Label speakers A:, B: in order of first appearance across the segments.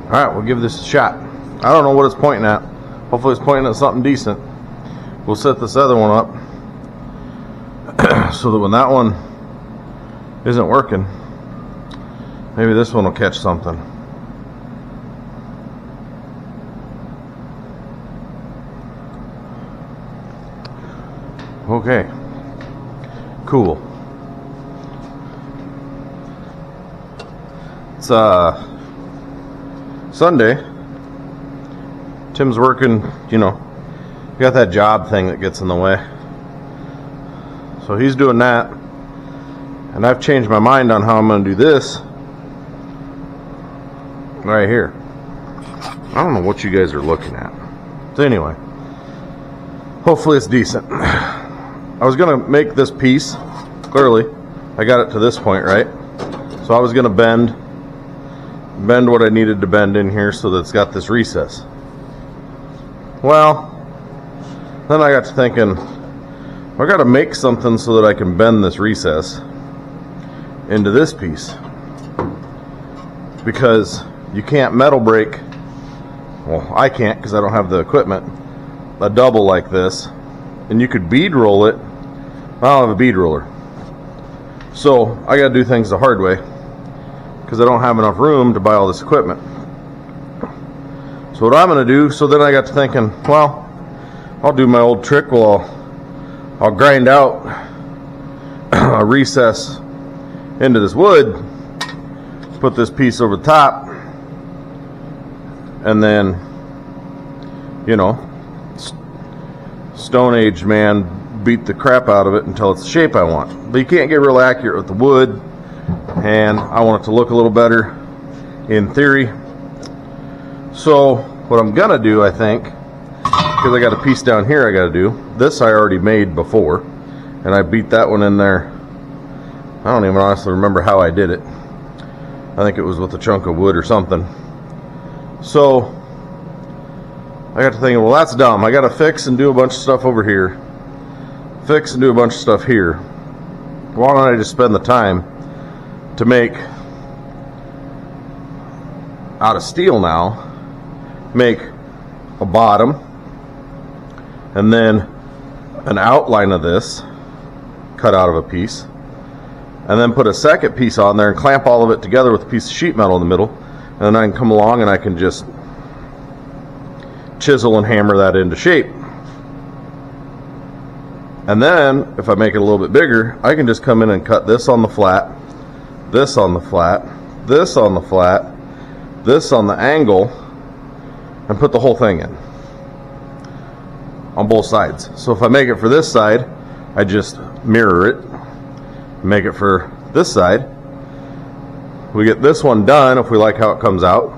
A: Alright, we'll give this a shot. I don't know what it's pointing at. Hopefully it's pointing at something decent. We'll set this other one up so that when that one isn't working, maybe this one will catch something. Okay, cool. It's Sunday. Tim's working, you know, got that job thing that gets in the way. So he's doing that. And I've changed my mind on how I'm going to do this right here. I don't know what you guys are looking at. So anyway, hopefully it's decent. I was going to make this piece, clearly, I got it to this point, right? So I was going to bend what I needed to bend in here so that it's got this recess. Well, then I got to thinking, I got to make something so that I can bend this recess into this piece, because you can't metal break, well, I can't because I don't have the equipment, a double like this. And you could bead roll it. I don't have a bead roller, so I got to do things the hard way because I don't have enough room to buy all this equipment. So what I'm going to do, so then I got to thinking, well, I'll do my old trick. Well, I'll grind out a recess into this wood, put this piece over the top, and then, you know, Stone Age man beat the crap out of it until it's the shape I want. But you can't get real accurate with the wood, and I want it to look a little better in theory. So what I'm gonna do, I think, because I got a piece down here I gotta do, this I already made before, and I beat that one in there. I don't even honestly remember how I did it. I think it was with a chunk of wood or something. So I got to thinking, well, that's dumb. I got to fix and do a bunch of stuff over here. Fix and do a bunch of stuff here. Why don't I just spend the time to make, out of steel now, make a bottom and then an outline of this cut out of a piece, and then put a second piece on there and clamp all of it together with a piece of sheet metal in the middle, and then I can come along and I can just chisel and hammer that into shape. And then if I make it a little bit bigger, I can just come in and cut this on the flat, this on the flat, this on the flat, this on the angle, and put the whole thing in on both sides. So if I make it for this side, I just mirror it, make it for this side. We get this one done. If we like how it comes out,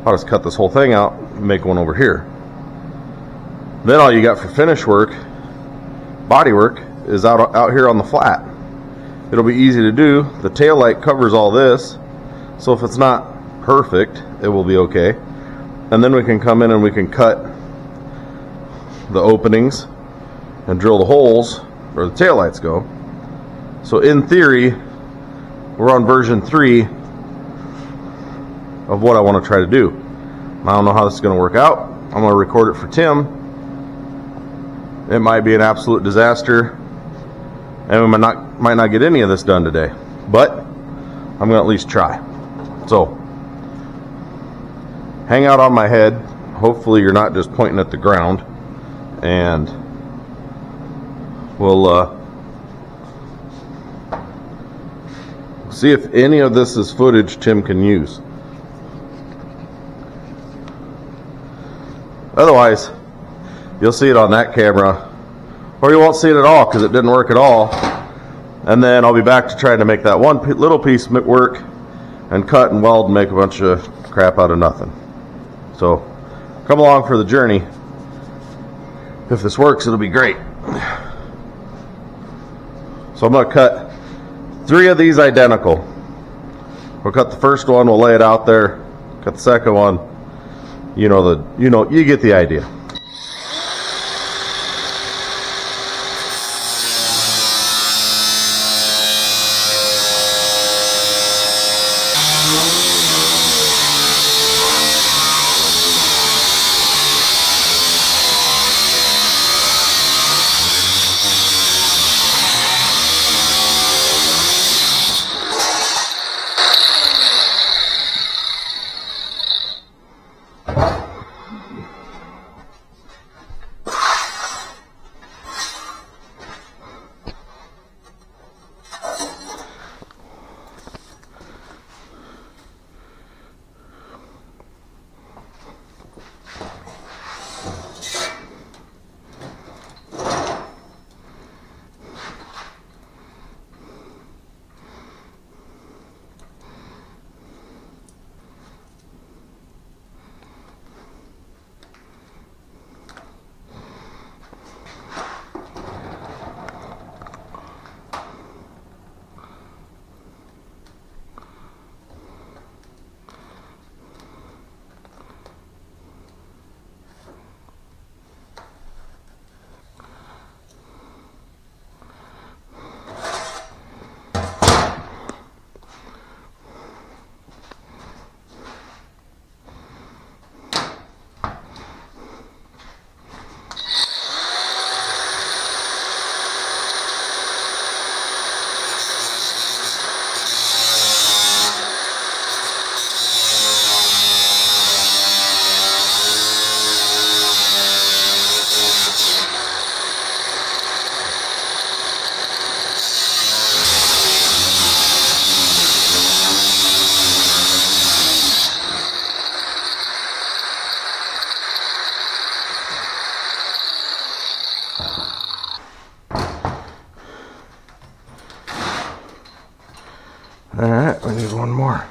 A: I'll just cut this whole thing out and make one over here. Then all you got for finish work, body work, is out here on the flat. It'll be easy to do. The tail light covers all this, so if it's not perfect, it will be okay. And then we can come in and we can cut the openings and drill the holes where the tail lights go. So in theory, we're on version 3 of what I want to try to do. I don't know how this is going to work out. I'm going to record it for Tim. It might be an absolute disaster, and we might not get any of this done today, but I'm going to at least try. So hang out on my head. Hopefully you're not just pointing at the ground, and we'll see if any of this is footage Tim can use. Otherwise, you'll see it on that camera, or you won't see it at all because it didn't work at all. And then I'll be back to trying to make that one little piece work and cut and weld and make a bunch of crap out of nothing. So come along for the journey. If this works, it'll be great. So I'm going to cut 3 of these identical. We'll cut the first one, we'll lay it out there. Cut the second one. You get the idea. All right, we need one more.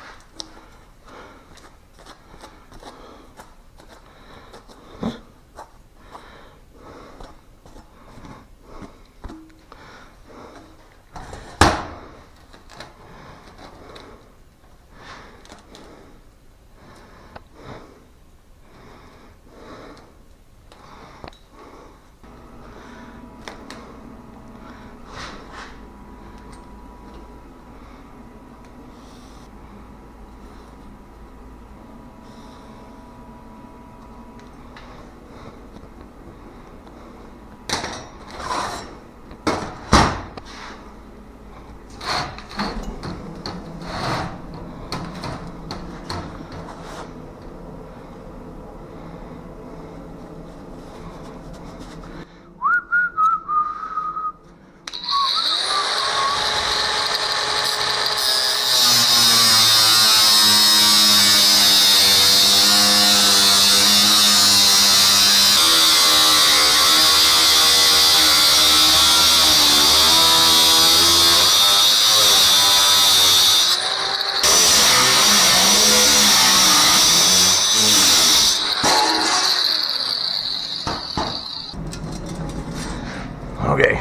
A: Okay,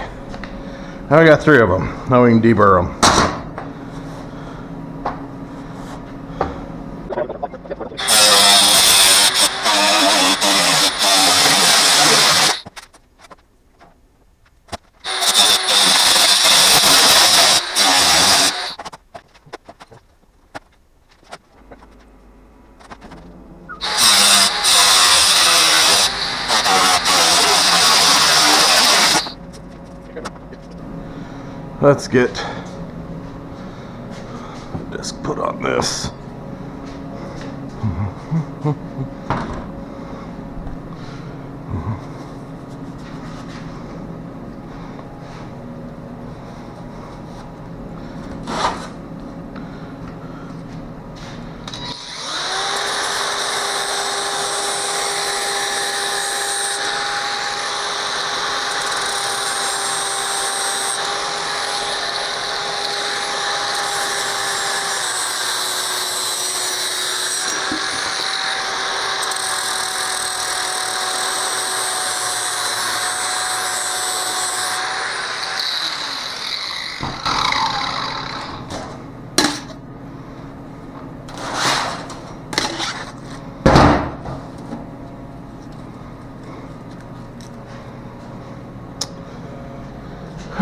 A: now we got 3 of them. Now we can deburr them. Let's get the disc put on this.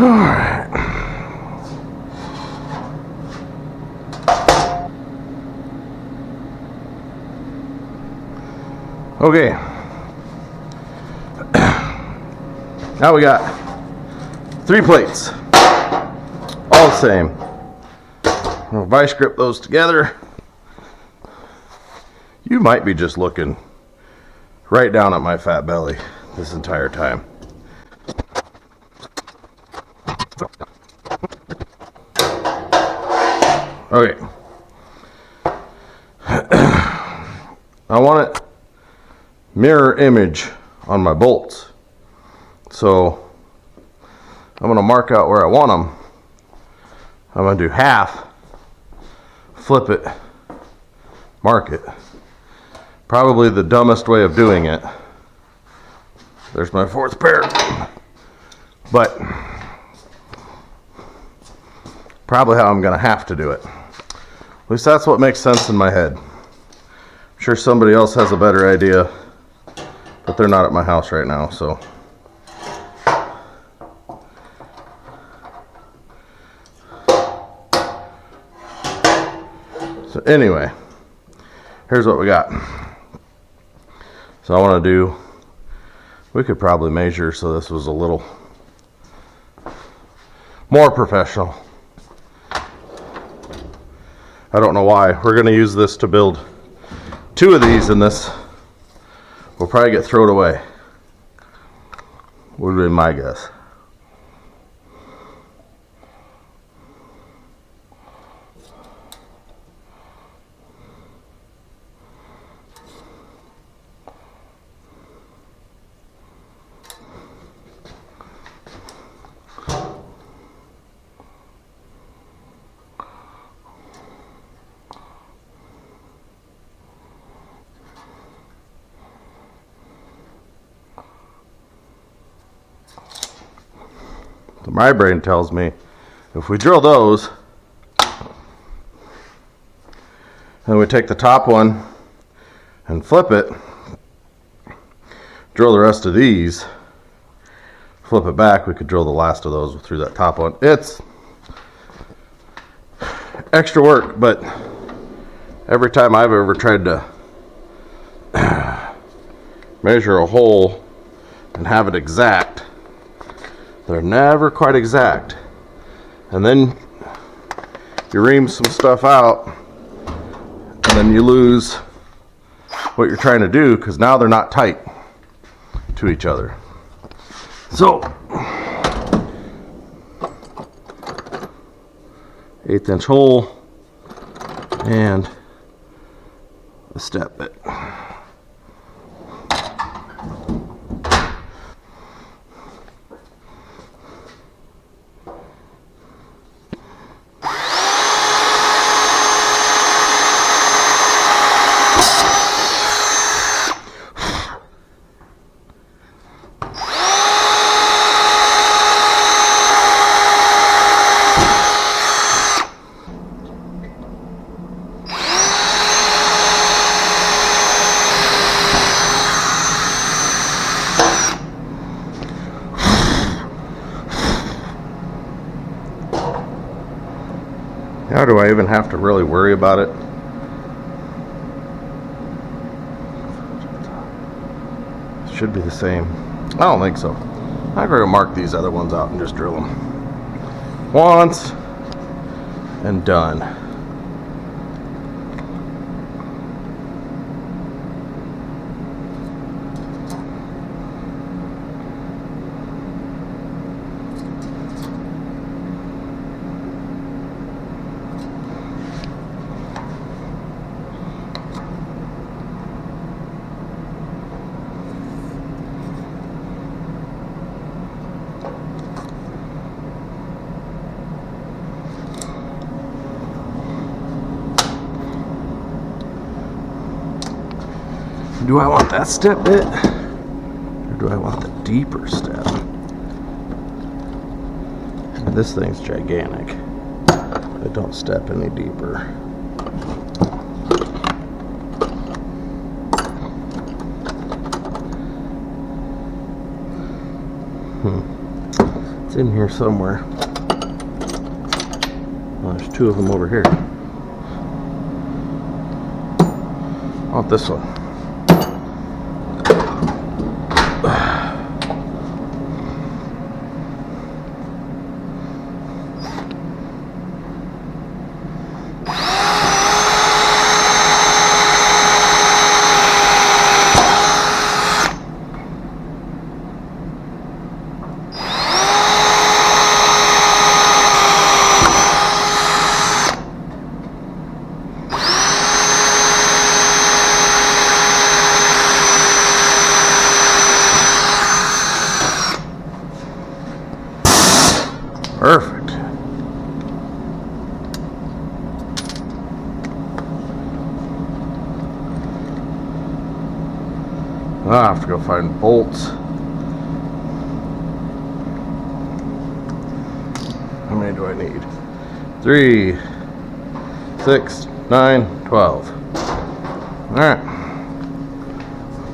A: All right. Okay. Now we got 3 plates, all the same. I'll vice grip those together. You might be just looking right down at my fat belly this entire time. Okay. I want it mirror image on my bolts. So I'm going to mark out where I want them. I'm going to do half, flip it, mark it. Probably the dumbest way of doing it. There's my 4th pair. But probably how I'm going to have to do it. At least that's what makes sense in my head. I'm sure somebody else has a better idea, but they're not at my house right now, so. So anyway, here's what we got. So I want to do, we could probably measure so this was a little more professional. I don't know why. We're going to use this to build 2 of these, and this will probably get thrown away. Would be my guess. My brain tells me if we drill those, and we take the top one and flip it, drill the rest of these, flip it back, we could drill the last of those through that top one. It's extra work, but every time I've ever tried to measure a hole and have it exact, they're never quite exact. And then you ream some stuff out, and then you lose what you're trying to do because now they're not tight to each other. So 1/8 inch hole and a step bit. How do I even have to really worry about it? It should be the same. I don't think so. I'm going to mark these other ones out and just drill them once and done. Do I want that step bit, or do I want the deeper step? And this thing's gigantic. I don't step any deeper. It's in here somewhere. Well, there's 2 of them over here. I want this one. Perfect. I have to go find bolts. How many do I need? 3, 6, 9, 12. Alright.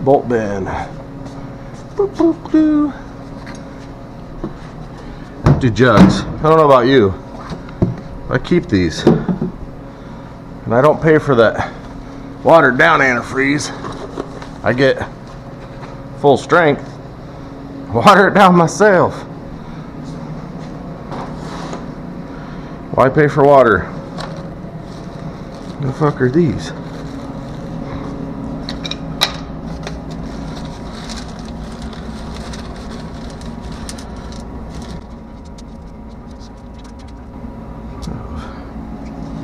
A: Bolt bin. Boop, boop, doo. Empty jugs. I don't know about you. I keep these. And I don't pay for that watered down antifreeze. I get full strength. Water it down myself. Why pay for water? What the fuck are these?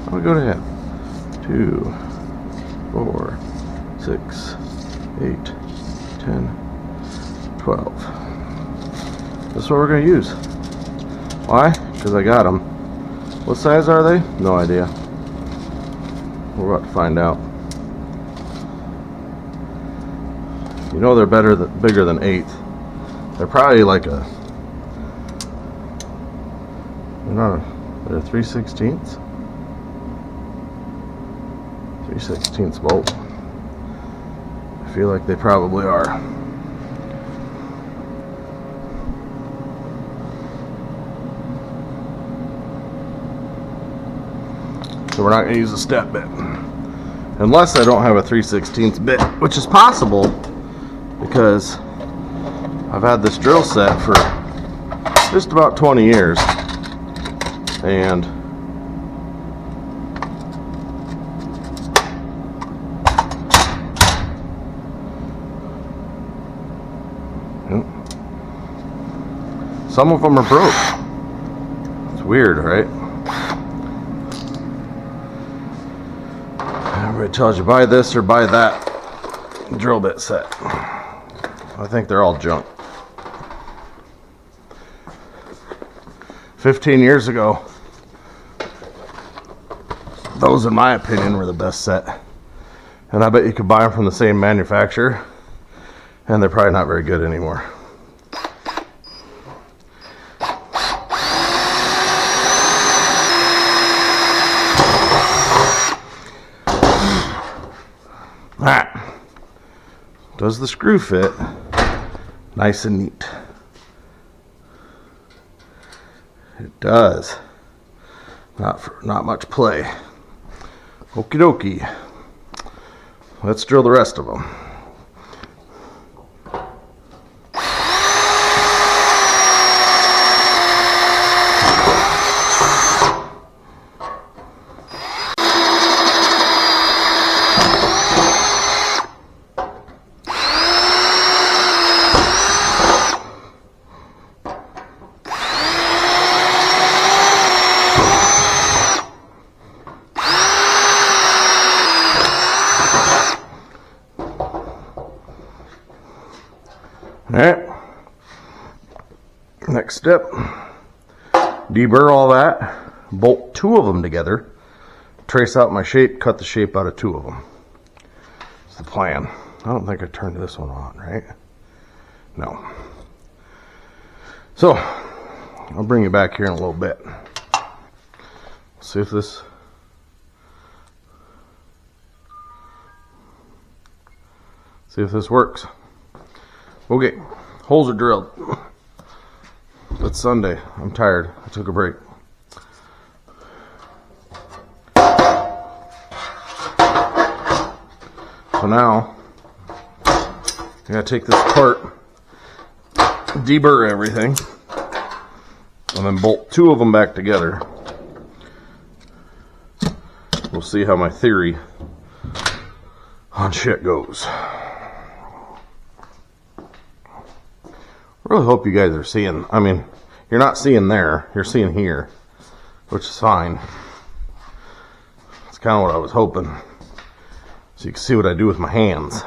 A: How do we go to him? 2, 4, 6, 8, 10, 12. This is what we're going to use. Why? Because I got them. What size are they? No idea. We're about to find out. You know they're bigger than 1/8. They're probably like a No, they're 3/16ths. 3/16ths bolt. I feel like they probably are. So we're not going to use a step bit. Unless I don't have a 3/16ths bit, which is possible because I've had this drill set for just about 20 years. And some of them are broke. It's weird, right? Everybody tells you buy this or buy that drill bit set. I think they're all junk. 15 years ago, those in my opinion were the best set. And I bet you could buy them from the same manufacturer, and they're probably not very good anymore. Alright, does the screw fit? Nice and neat. It does. Not much play. Okie dokie. Let's drill the rest of them. Alright, next step, deburr all that, bolt 2 of them together, trace out my shape, cut the shape out of 2 of them. That's the plan. I don't think I turned this one on, right? No. So, I'll bring you back here in a little bit. See if this... works. Okay, holes are drilled. It's Sunday. I'm tired. I took a break. So now, I gotta take this apart, deburr everything, and then bolt 2 of them back together. We'll see how my theory on shit goes. I really hope you guys are seeing, I mean, you're not seeing there, you're seeing here, which is fine. That's kind of what I was hoping. So you can see what I do with my hands.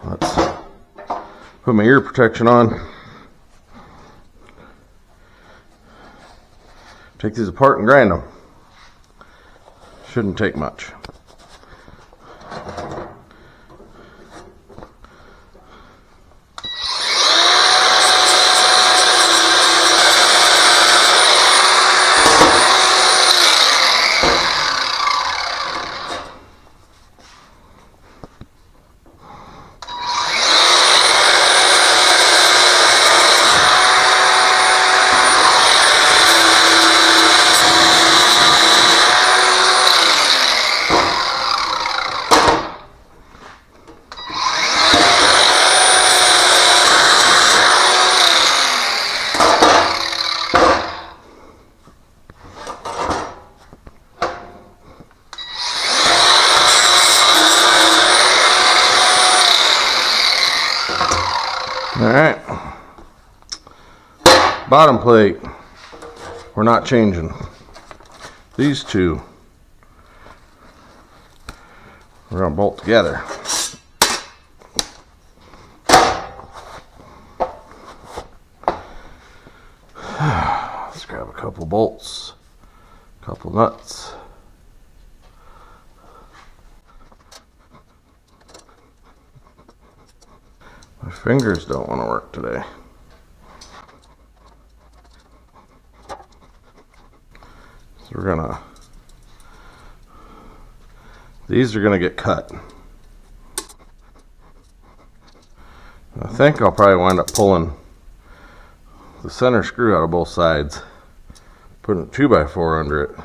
A: Let's put my ear protection on. Take these apart and grind them. Shouldn't take much. Alright, bottom plate, we're not changing. These 2, we're going to bolt together. Let's grab a couple bolts, a couple nuts. My fingers don't want to work today. So we're gonna, these are gonna get cut. I think I'll probably wind up pulling the center screw out of both sides, putting a 2x4 under it.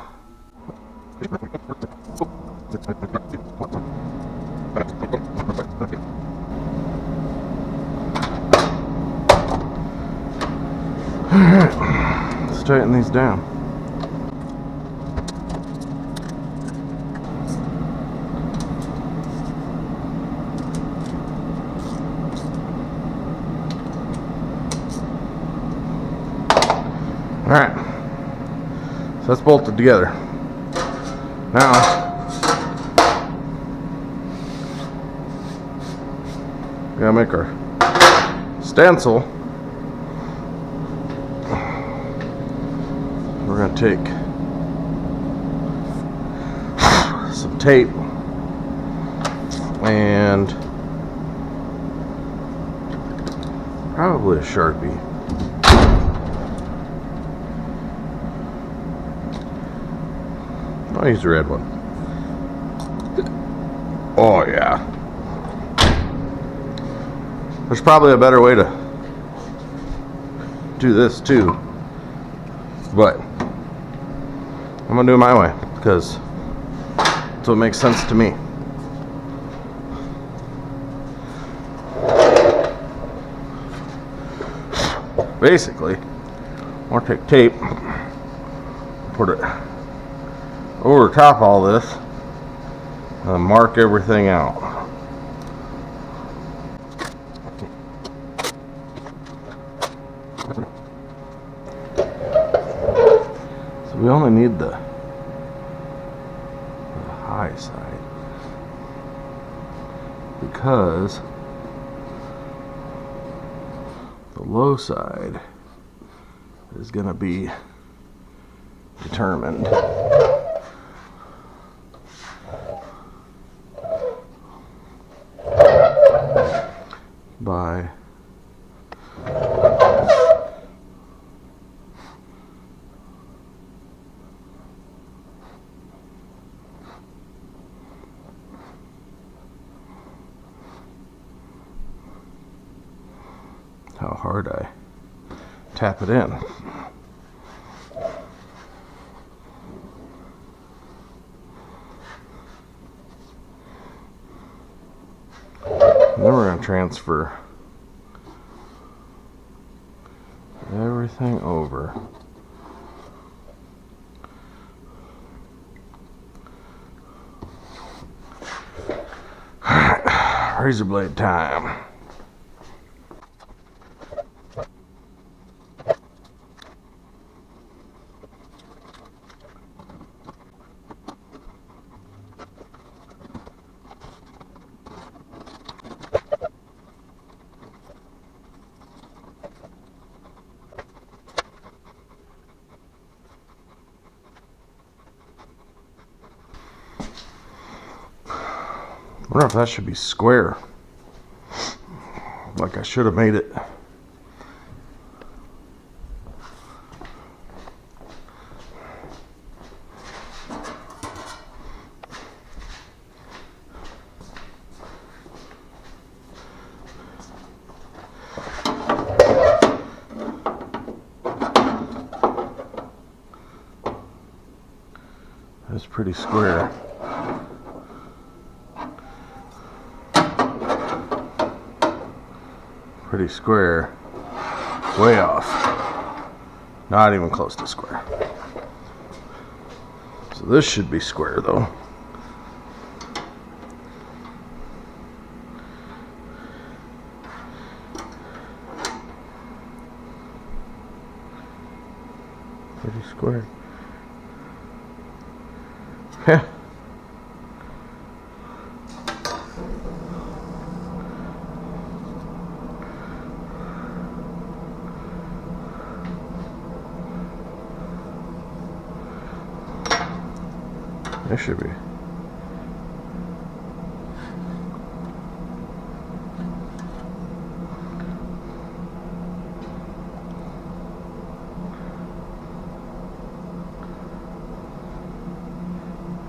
A: Alright, let's tighten these down. Alright, so that's bolted together. Now, we gotta make our stencil. We're gonna take some tape and probably a Sharpie. I'll use the red one. Oh yeah. There's probably a better way to do this too, but I'm gonna do it my way because that's what makes sense to me. Basically, I'm gonna take tape, put it over top all this, and mark everything out. So we only need the high side because the low side is going to be determined by how hard I tap it in. And then we're going to transfer everything over. Alright, razor blade time. I wonder if that should be square, like I should have made it. That's pretty square. Pretty square, way off, not even close to square. So this should be square though. Pretty square. Yeah. It should be.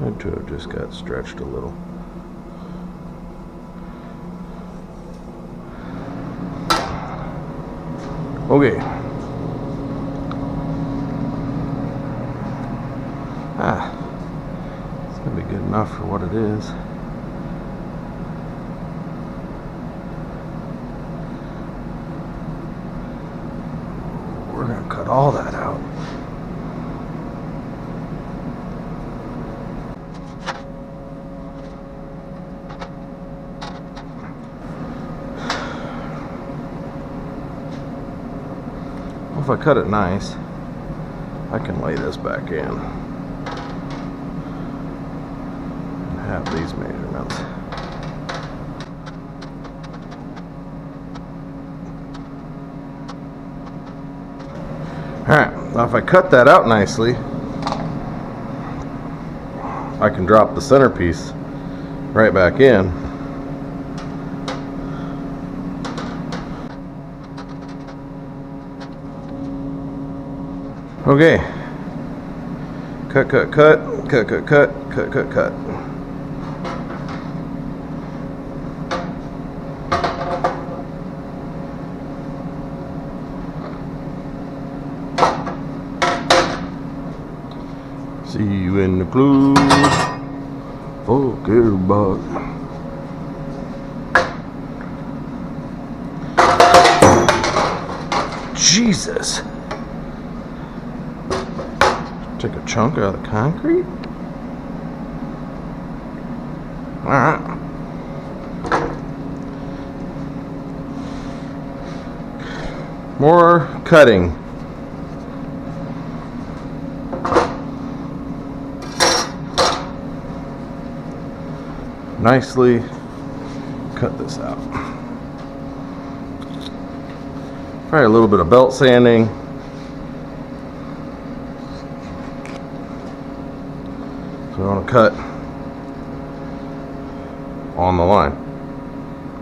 A: Had to have just got stretched a little. Okay. It's gonna be good enough for what it is. We're gonna cut all that out. If I cut it nice, I can lay this back in and have these measurements. Alright, now if I cut that out nicely, I can drop the centerpiece right back in. Okay. Cut, cut, cut, cut, cut, cut, cut, cut, cut. See you in the club. Fuck everybody. Jesus. Take a chunk out of the concrete. Alright. More cutting. Nicely cut this out. Probably a little bit of belt sanding. So we want to cut on the line,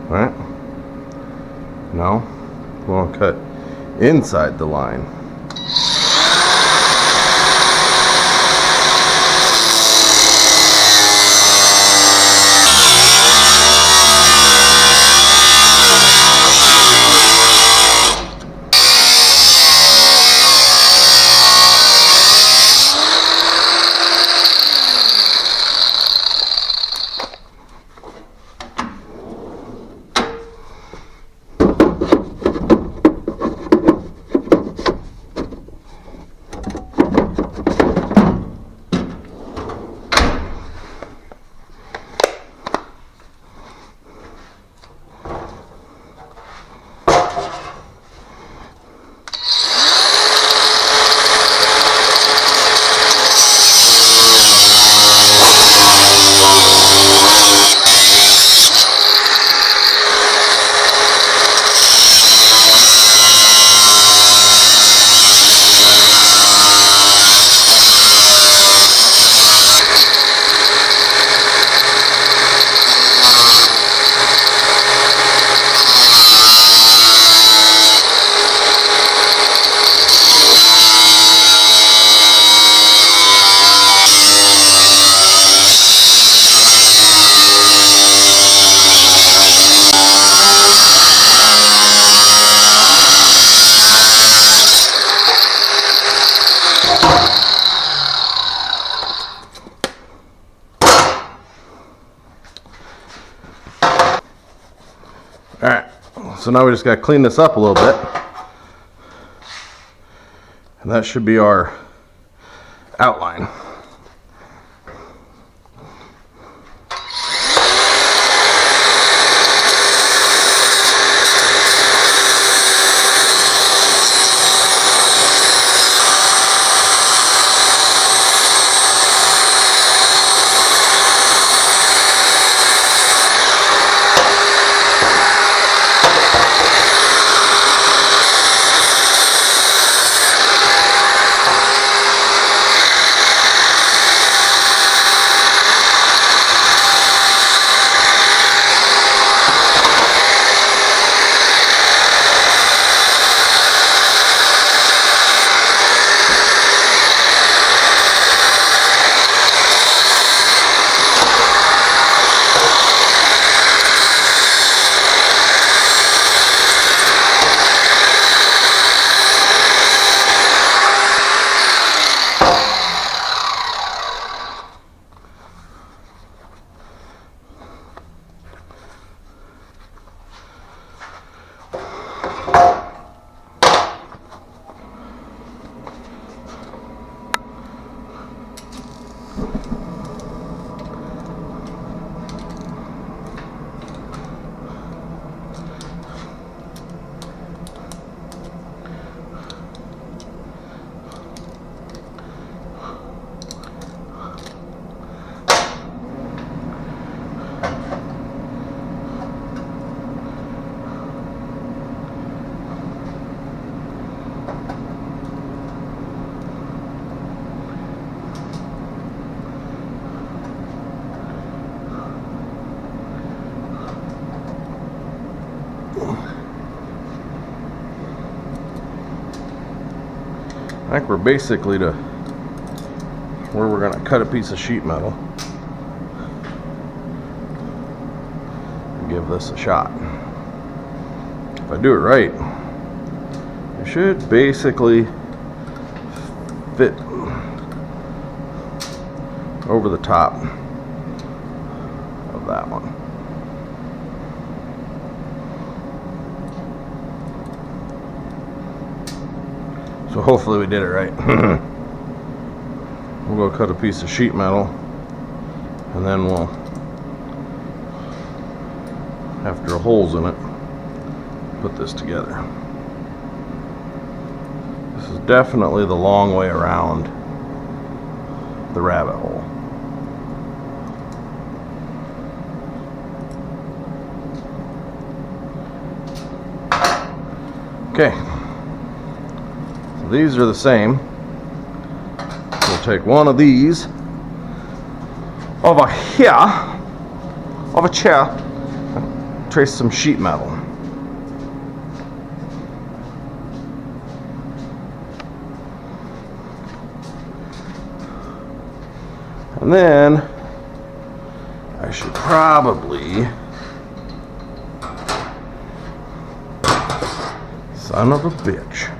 A: right? No, we want to cut inside the line. Alright, so now we just got to clean this up a little bit. And that should be our outline. I think we're basically to where we're going to cut a piece of sheet metal and give this a shot. If I do it right, it should basically fit over the top of that one. So hopefully we did it right. We'll go cut a piece of sheet metal, and then we'll have to drill holes in it, put this together. This is definitely the long way around the rabbit hole. Okay, so these are the same. We'll take one of these over here, of a chair, and trace some sheet metal. And then I should probably, son of a bitch.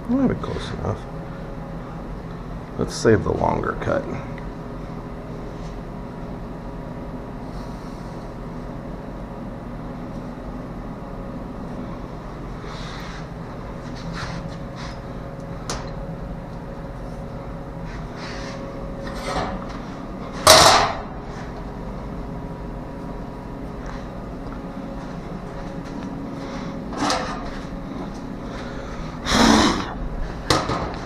A: Maybe close enough. Let's save the longer cut.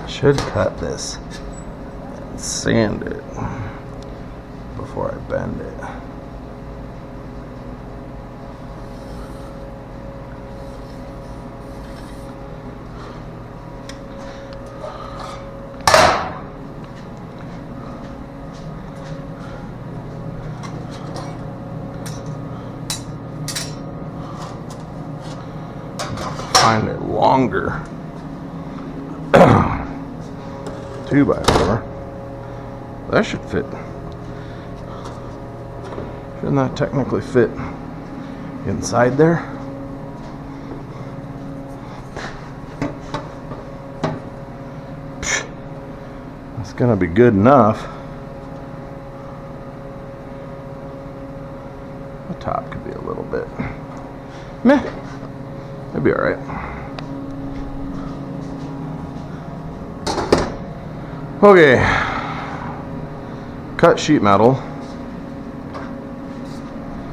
A: Should cut this and sand it before I bend it. Find it longer. 2x4. That should fit. Shouldn't that technically fit inside there? That's gonna be good enough. The top could be a little bit meh. It'd be alright. Okay, cut sheet metal,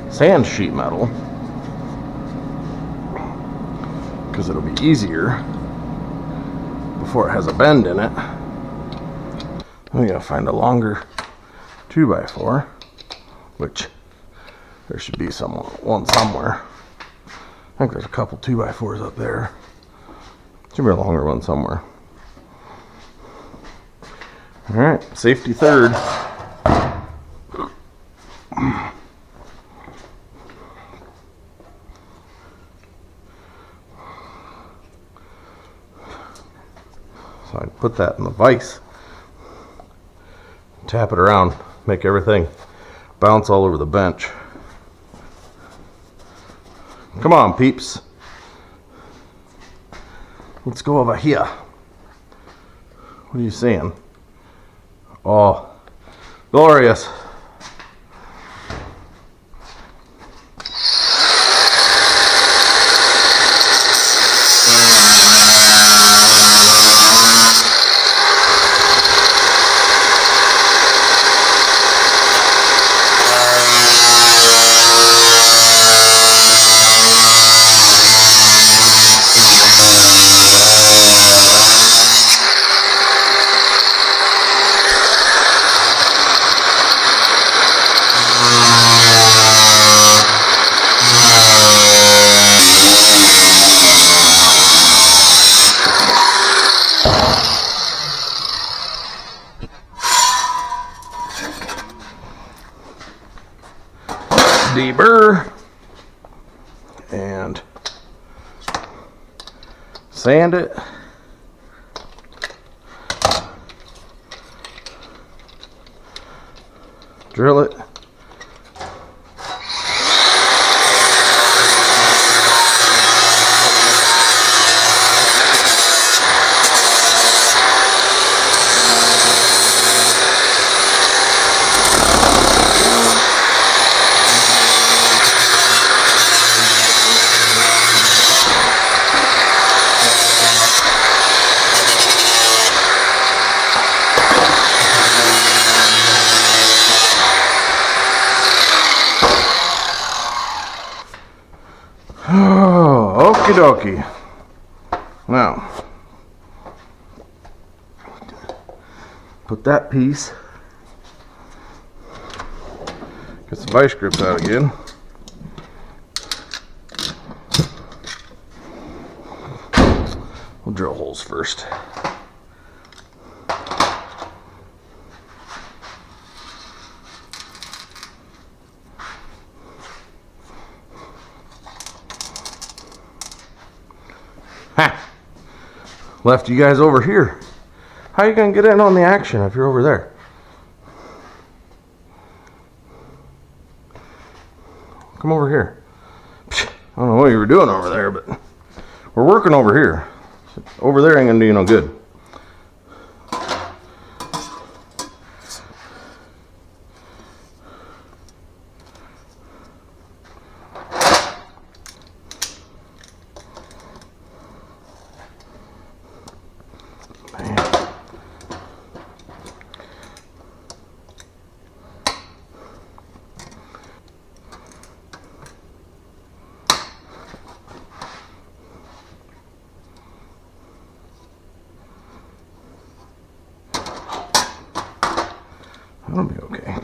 A: sand sheet metal, because it'll be easier before it has a bend in it. I'm gonna find a longer 2x4, which there should be one somewhere. I think there's a couple 2x4s up there. Should be a longer one somewhere. All right, safety third. So I put that in the vise, tap it around, make everything bounce all over the bench. Come on, peeps. Let's go over here. What are you saying? Oh, glorious. Sand it. Drill it. Oh, okie dokie. Now, put that piece, get some vice grips out again. We'll drill holes first. Ha! Left you guys over here. How are you gonna get in on the action if you're over there? Come over here. I don't know what you were doing over there, but we're working over here. Over there ain't gonna do you no good. That'll be okay.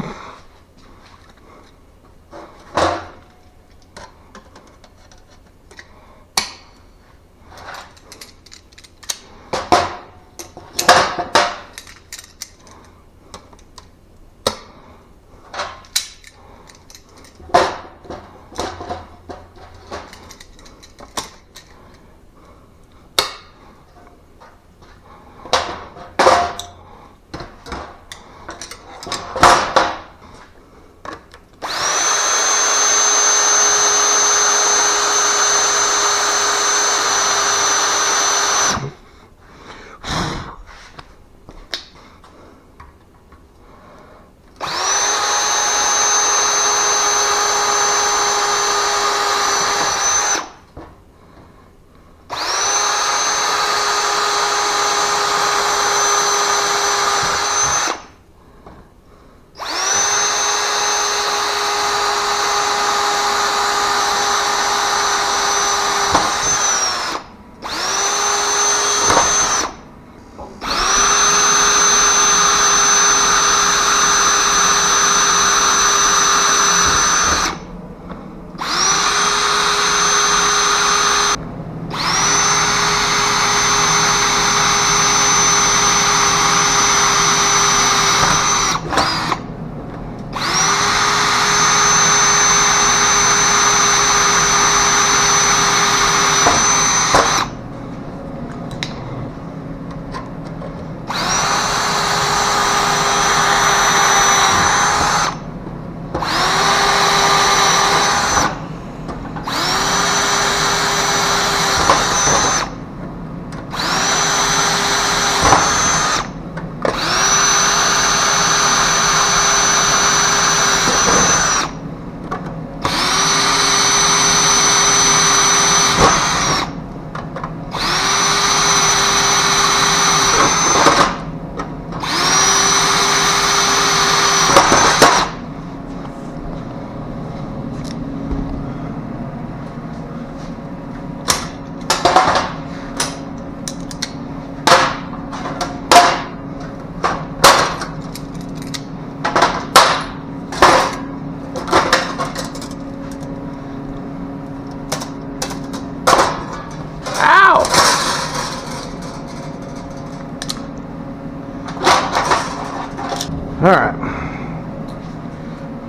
A: Alright,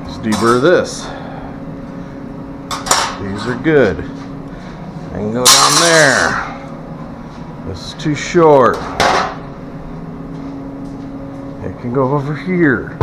A: let's deburr this. These are good. I can go down there. This is too short. It can go over here.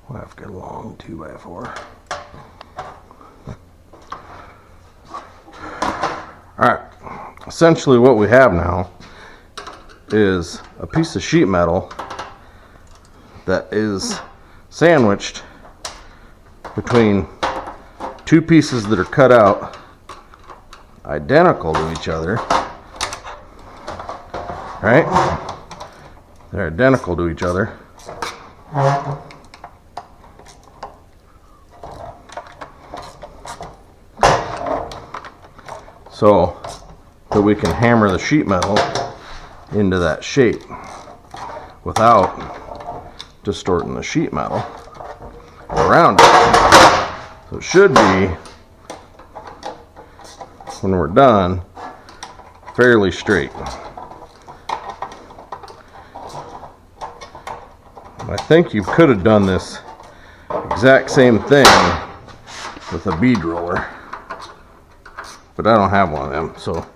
B: We'll have to get a long 2x4.
A: Alright, essentially what we have now is a piece of sheet metal that is sandwiched between two pieces that are cut out identical to each other. Right? They're identical to each other. So that we can hammer the sheet metal into that shape without distorting the sheet metal around it. So it should be, when we're done, fairly straight. I think you could have done this exact same thing with a bead roller. But I don't have one of them, so.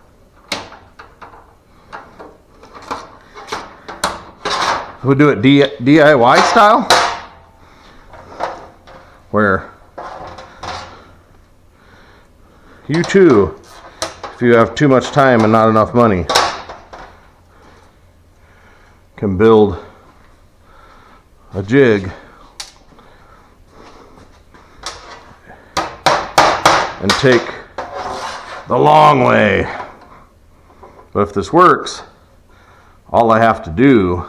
A: We'll do it DIY style, where you too, if you have too much time and not enough money, can build a jig and take the long way. But if this works, all I have to do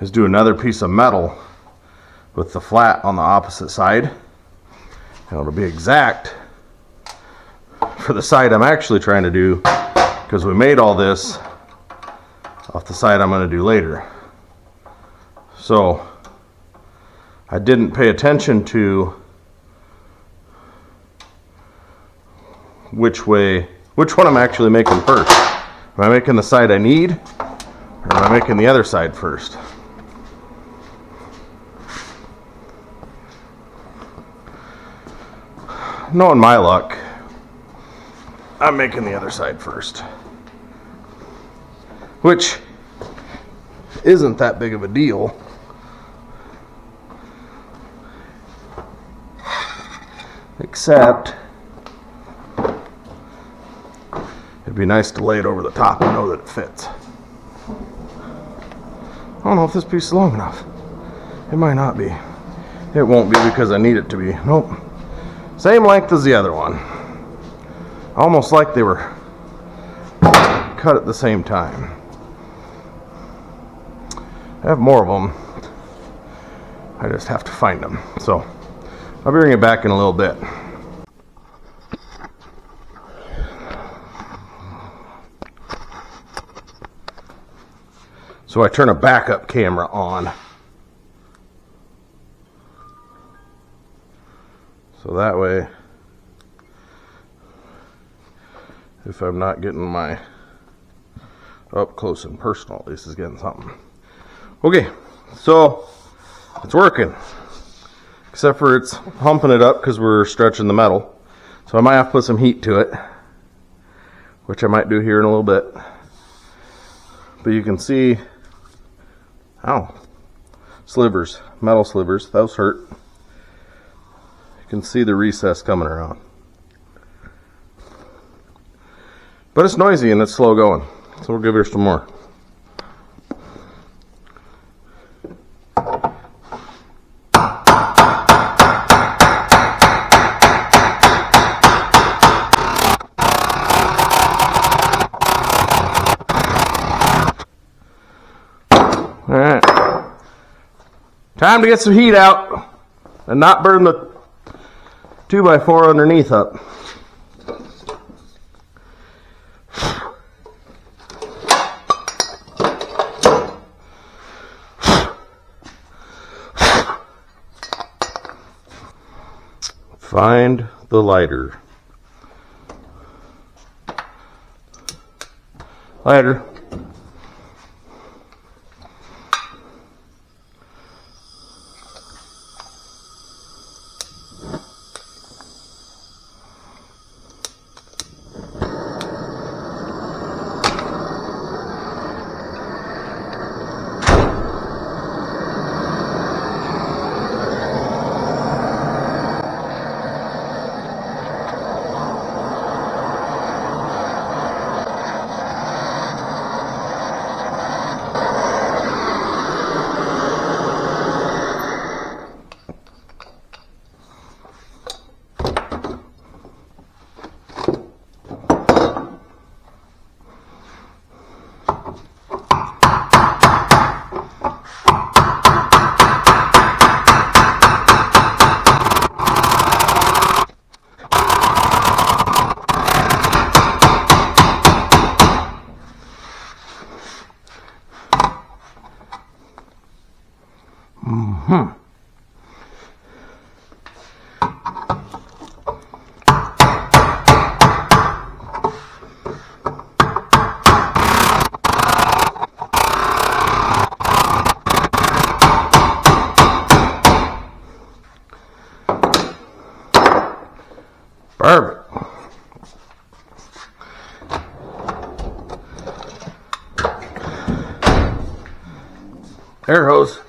A: is do another piece of metal with the flat on the opposite side, and it'll be exact for the side I'm actually trying to do, because we made all this off the side I'm going to do later. So I didn't pay attention to which one I'm actually making first. Am I making the side I need, or am I making the other side first? Knowing my luck, I'm making the other side first, which isn't that big of a deal. Except it'd be nice to lay it over the top and know that it fits. I don't know if this piece is long enough. It might not be. It won't be because I need it to be. Nope. Same length as the other one. Almost like they were cut at the same time. I have more of them. I just have to find them. So I'll bring it back in a little bit. So I turn a backup camera on. So that way, if I'm not getting my up close and personal, at least is getting something. Okay, so it's working. Except for it's humping it up because we're stretching the metal. So I might have to put some heat to it, which I might do here in a little bit. But you can see, ow, slivers, metal slivers, those hurt. You can see the recess coming around. But it's noisy and it's slow going. So we'll give her some more. Alright. Time to get some heat out and not burn the 2x4 underneath up. Find the lighter. Lighter. Perfect. Air hose.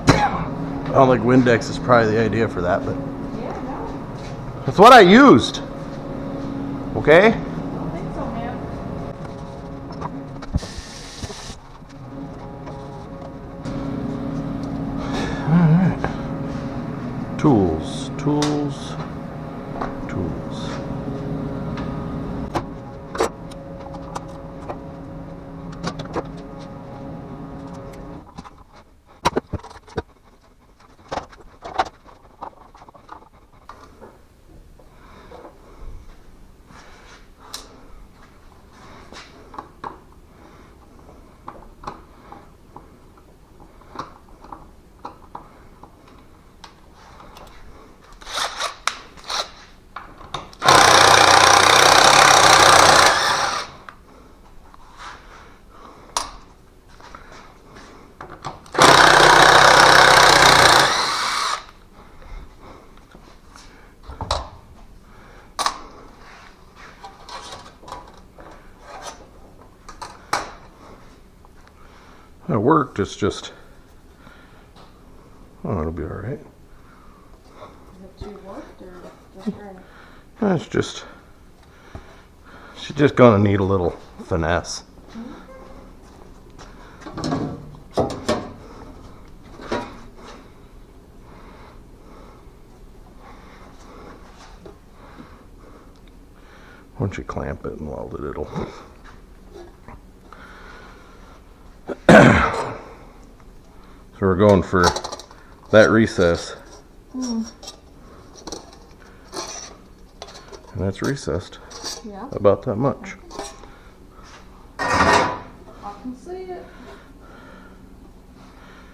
A: I don't think Windex is probably the idea for that, but
C: Yeah, no.
A: that's what I used. Okay?
C: I don't think so, man.
A: Tools, tools, tools. It worked, it's just, oh, it'll be all right.
C: Is it too warped or just right?
A: It's just, she's just gonna need a little finesse. Once you clamp it and weld it, it'll. So we're going for that recess. And that's recessed
C: Yeah.
A: about that much.
C: I can see it.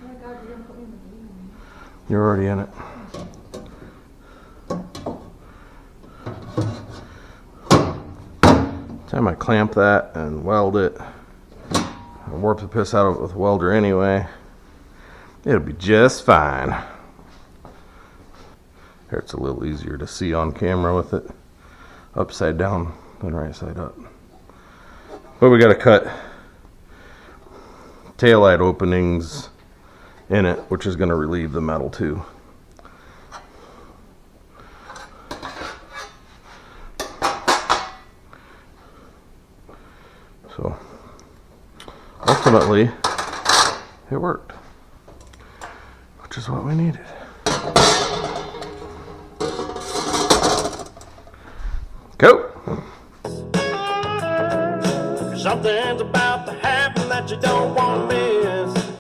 C: Oh my God, you're gonna put me in the game.
A: You're already in it. Time I clamp that and weld it, I warp the piss out of it with a welder anyway. It'll be just fine. Here it's a little easier to see on camera with it upside down than right side up. But we gotta cut taillight openings in it, which is gonna relieve the metal too. So ultimately it worked, which is what we needed. Go.
D: Something's about to happen that you don't want